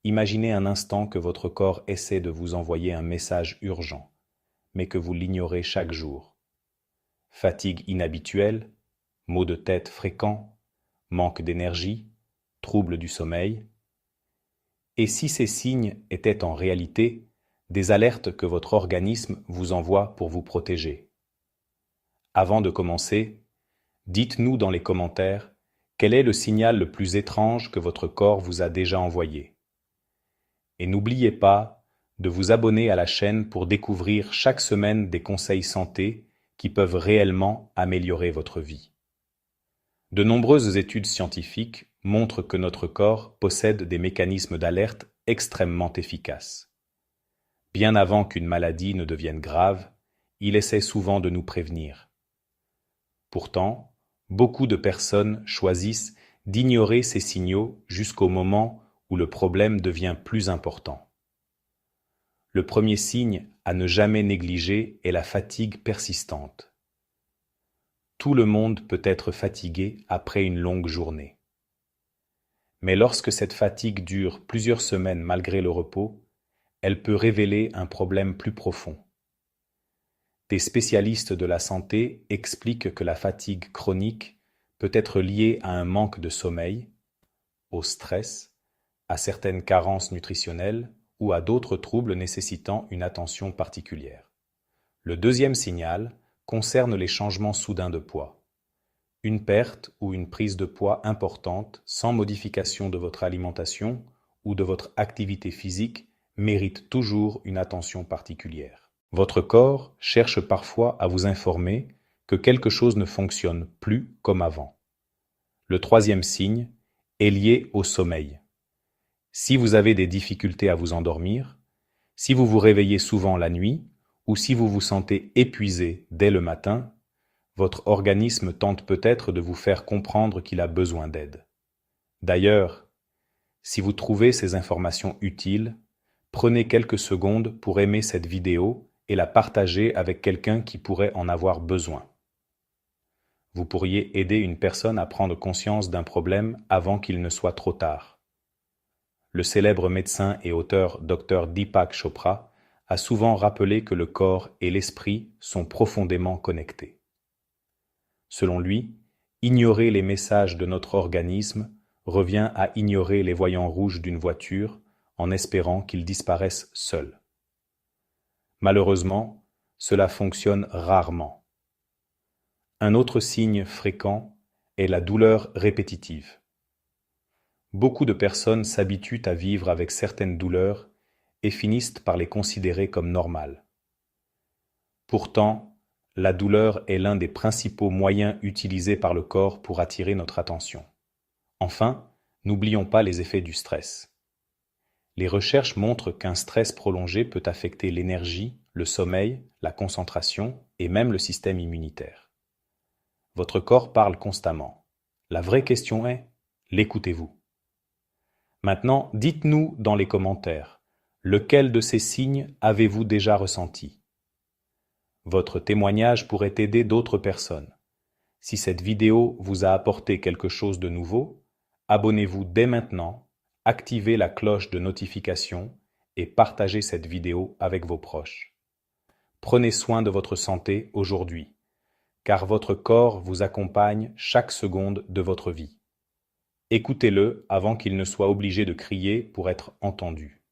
Imaginez un instant que votre corps essaie de vous envoyer un message urgent, mais que vous l'ignorez chaque jour. Fatigue inhabituelle, maux de tête fréquents, manque d'énergie, troubles du sommeil. Et si ces signes étaient en réalité des alertes que votre organisme vous envoie pour vous protéger? Avant de commencer, dites-nous dans les commentaires quel est le signal le plus étrange que votre corps vous a déjà envoyé. Et n'oubliez pas de vous abonner à la chaîne pour découvrir chaque semaine des conseils santé qui peuvent réellement améliorer votre vie. De nombreuses études scientifiques montrent que notre corps possède des mécanismes d'alerte extrêmement efficaces. Bien avant qu'une maladie ne devienne grave, il essaie souvent de nous prévenir. Pourtant, beaucoup de personnes choisissent d'ignorer ces signaux jusqu'au moment où le problème devient plus important. Le premier signe à ne jamais négliger est la fatigue persistante. Tout le monde peut être fatigué après une longue journée. Mais lorsque cette fatigue dure plusieurs semaines malgré le repos, elle peut révéler un problème plus profond. Des spécialistes de la santé expliquent que la fatigue chronique peut être liée à un manque de sommeil, au stress, à certaines carences nutritionnelles ou à d'autres troubles nécessitant une attention particulière. Le deuxième signal concerne les changements soudains de poids. Une perte ou une prise de poids importante sans modification de votre alimentation ou de votre activité physique mérite toujours une attention particulière. Votre corps cherche parfois à vous informer que quelque chose ne fonctionne plus comme avant. Le troisième signe est lié au sommeil. Si vous avez des difficultés à vous endormir, si vous vous réveillez souvent la nuit, ou si vous vous sentez épuisé dès le matin, votre organisme tente peut-être de vous faire comprendre qu'il a besoin d'aide. D'ailleurs, si vous trouvez ces informations utiles, prenez quelques secondes pour aimer cette vidéo et la partager avec quelqu'un qui pourrait en avoir besoin. Vous pourriez aider une personne à prendre conscience d'un problème avant qu'il ne soit trop tard. Le célèbre médecin et auteur Dr Deepak Chopra a souvent rappelé que le corps et l'esprit sont profondément connectés. Selon lui, ignorer les messages de notre organisme revient à ignorer les voyants rouges d'une voiture en espérant qu'ils disparaissent seuls. Malheureusement, cela fonctionne rarement. Un autre signe fréquent est la douleur répétitive. Beaucoup de personnes s'habituent à vivre avec certaines douleurs et finissent par les considérer comme normales. Pourtant, la douleur est l'un des principaux moyens utilisés par le corps pour attirer notre attention. Enfin, n'oublions pas les effets du stress. Les recherches montrent qu'un stress prolongé peut affecter l'énergie, le sommeil, la concentration et même le système immunitaire. Votre corps parle constamment. La vraie question est, l'écoutez-vous? Maintenant, dites-nous dans les commentaires, lequel de ces signes avez-vous déjà ressenti? Votre témoignage pourrait aider d'autres personnes. Si cette vidéo vous a apporté quelque chose de nouveau, abonnez-vous dès maintenant, activez la cloche de notification et partagez cette vidéo avec vos proches. Prenez soin de votre santé aujourd'hui, car votre corps vous accompagne chaque seconde de votre vie. Écoutez-le avant qu'il ne soit obligé de crier pour être entendu.